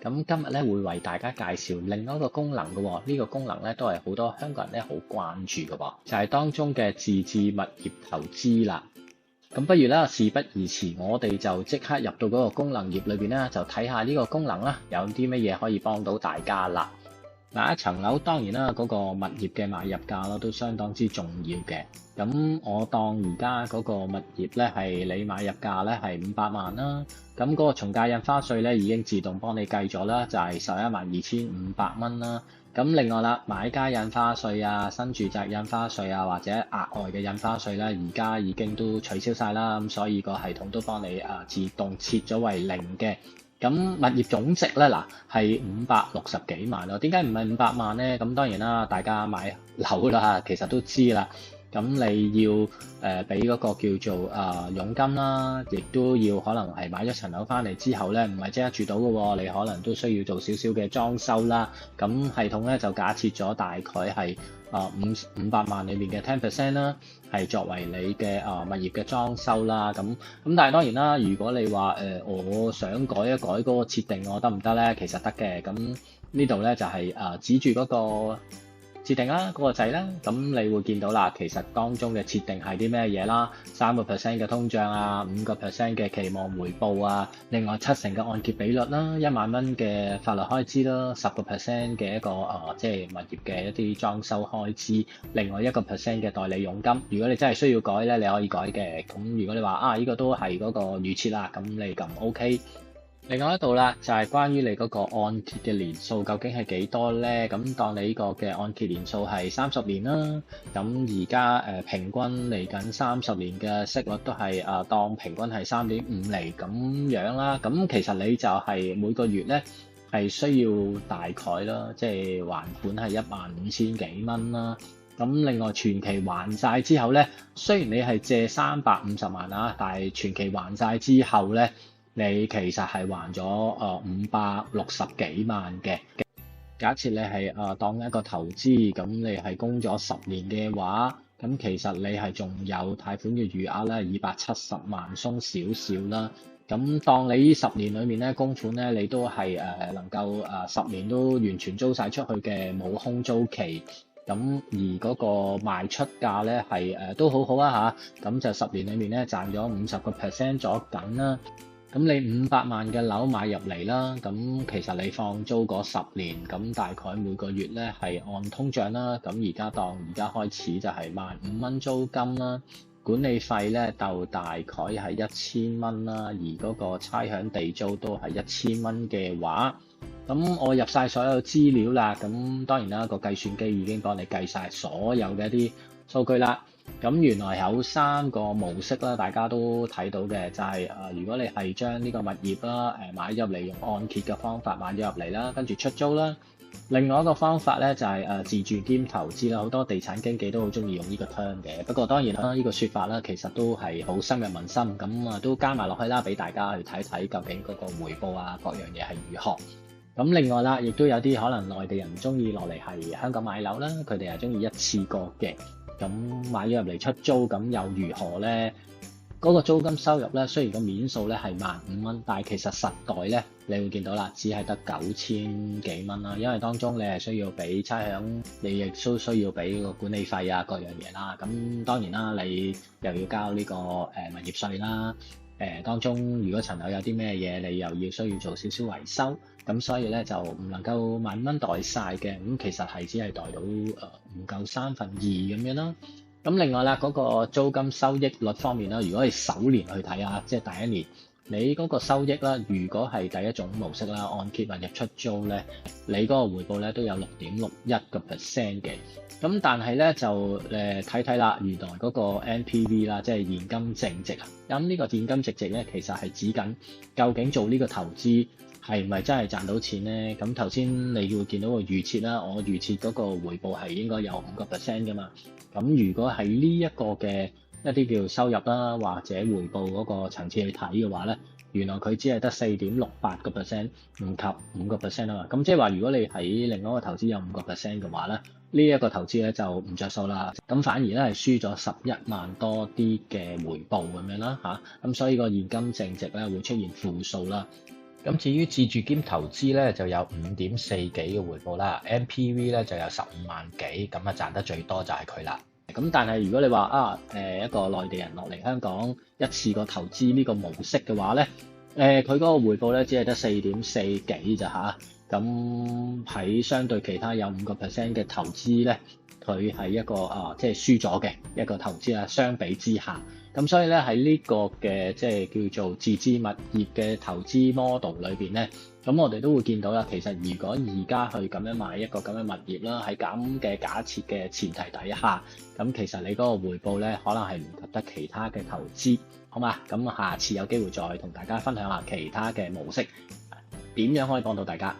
咁今日咧會為大家介紹另外一個功能嘅喎，呢個功能咧都係好多香港人咧好關注嘅喎，就係當中嘅自置物業投資啦。咁不如啦，事不宜遲，我哋就即刻入到嗰個功能頁裏邊咧，就睇下呢個功能啦，有啲乜嘢可以幫到大家啦。嗱，一層樓當然啦，嗰個物業嘅買入價啦都相當之重要嘅。咁我當而家嗰個物業咧係你買入價咧係500萬啦，咁嗰個從價印花稅咧已經自動幫你計咗啦，就係112500蚊啦。咁另外啦，買家印花稅啊、新住宅印花稅啊，或者額外嘅印花稅咧，而家已經都取消晒啦，咁所以個系統都幫你自動設咗為0嘅。咁物業總值咧嗱係560幾萬咯，點解唔係500萬咧？咁當然啦，大家買樓啦，其實都知啦。咁你要俾嗰個叫做佣金啦，亦都要可能係買咗層樓翻嚟之後咧，唔係即刻住到嘅喎，你可能都需要做少少嘅裝修啦。咁系統咧就假設咗大概係500萬裏面嘅 10% 啦，係作為你嘅物業嘅裝修啦。咁但係當然啦，如果你話我想改一改嗰個設定，我得唔得咧？其實得嘅。咁呢度咧就係指住嗰個設定啦，嗰個掣啦，咁你會見到啦，其實當中嘅設定係啲咩嘢啦？3% 嘅通脹啊，5% 嘅期望回報啊，另外70%嘅按揭比率啦，1萬蚊嘅法律開支啦，10% 嘅一個即係物業嘅一啲裝修開支，另外1% 嘅代理佣金。如果你真係需要改咧，你可以改嘅。咁如果你話呢個都係嗰個預設啦，咁你撳 OK。另外一度啦，就係關於你嗰個按揭嘅年數究竟係幾多咧？咁當你呢個嘅按揭年數係30年啦，咁而家平均嚟緊30年嘅息率都係當平均係3.5厘咁樣啦。咁其實你就係每個月咧係需要大概啦，即係還款係15000幾蚊啦。咁另外全期還債之後咧，雖然你係借350萬啊，但係全期還債之後咧，你其實係還咗560幾萬嘅。假設你係當一個投資，咁你係供咗10年嘅話，咁其實你係仲有貸款嘅餘額咧270萬鬆少少啦。咁當你呢10年裏面咧供款咧，你都係能夠10年都完全租晒出去嘅，冇空租期。咁而嗰個賣出價咧係都好好啊嚇，咁就10年裏面咧賺咗50% 咗緊啦。咁你500萬嘅樓買入嚟啦，咁其實你放租嗰10年，咁大概每個月咧係按通脹啦，咁而家開始就係15000蚊租金啦，管理費咧就大概係1000蚊啦，而嗰個差餉地租都係1000蚊嘅話，咁我入晒所有資料啦，咁當然啦個計算機已經幫你計晒所有嘅一啲數據啦。咁原來有3個模式啦，大家都睇到嘅就係如果你係將呢個物業啦買入嚟用按揭嘅方法買咗入嚟啦，跟住出租啦。另外一個方法咧就係自住兼投資啦，好多地產經紀都好中意用呢個 term 嘅。不過當然啦，呢個説法啦其實都係好深入民心，咁都加埋落去啦，俾大家去睇睇究竟嗰個回報各樣嘢係如何。咁另外啦，亦都有啲可能內地人唔中意落嚟係香港買樓啦，佢哋係中意一次過嘅。咁買咗入嚟出租，咁又如何咧？嗰個租金收入咧，雖然個面數咧係15000蚊，但係其實實袋咧，你會見到啦，只係得9000幾蚊啦。因為當中你係需要俾差餉，你亦都需要俾個管理費各樣嘢啦。咁當然啦，你又要交呢個物業稅啦。當中如果層樓有啲咩嘢，你又要需要做少少維修，咁所以咧就唔能夠10000蚊袋晒嘅，咁其實係只係袋到唔夠2/3咁樣啦。咁另外啦，嗰個租金收益率方面啦，如果係首年去睇啊，即係第一年，你嗰個收益啦，如果係第一種模式啦，按揭物業出租咧，你嗰個回報咧都有6.61%嘅。咁但係咧就睇睇啦，原來嗰個 NPV 啦，即係現金淨值啊。咁呢個現金淨值咧，其實係指緊究竟做呢個投資係咪真係賺到錢咧？咁頭先你會見到個預設啦，我預設嗰個回報係應該有5% 噶嘛。咁如果係呢一個嘅一啲叫收入啦，或者回報嗰個層次去睇嘅話咧，原來佢只係得4.68%，唔及5% 啊嘛。咁即係話，如果你喺另外一個投資有5% 嘅話咧，呢一個投資咧就唔着數啦。咁反而咧係輸咗11萬多啲嘅回報咁樣啦嚇。咁所以個現金淨值咧會出現負數啦。咁至於自住兼投資咧，就有5.4幾嘅回報啦，NPV 咧就有15萬幾，咁啊賺得最多就係佢啦。咁但係如果你話一個內地人落嚟香港一次過投資呢個模式嘅話咧，佢嗰個回報咧只係得4.4幾咋嚇，咁喺相對其他有5% 嘅投資咧，佢係一個即係輸咗嘅一個投資啦。相比之下，咁所以咧喺呢個嘅即係叫做自置物業嘅投資 model 裏邊咧，咁我哋都會見到啦。其實如果而家去咁樣買一個咁嘅物業啦，喺咁嘅假設嘅前提底下，咁其實你嗰個回報咧，可能係唔及得其他嘅投資，好嘛？咁下次有機會再同大家分享下其他嘅模式，點樣可以幫到大家。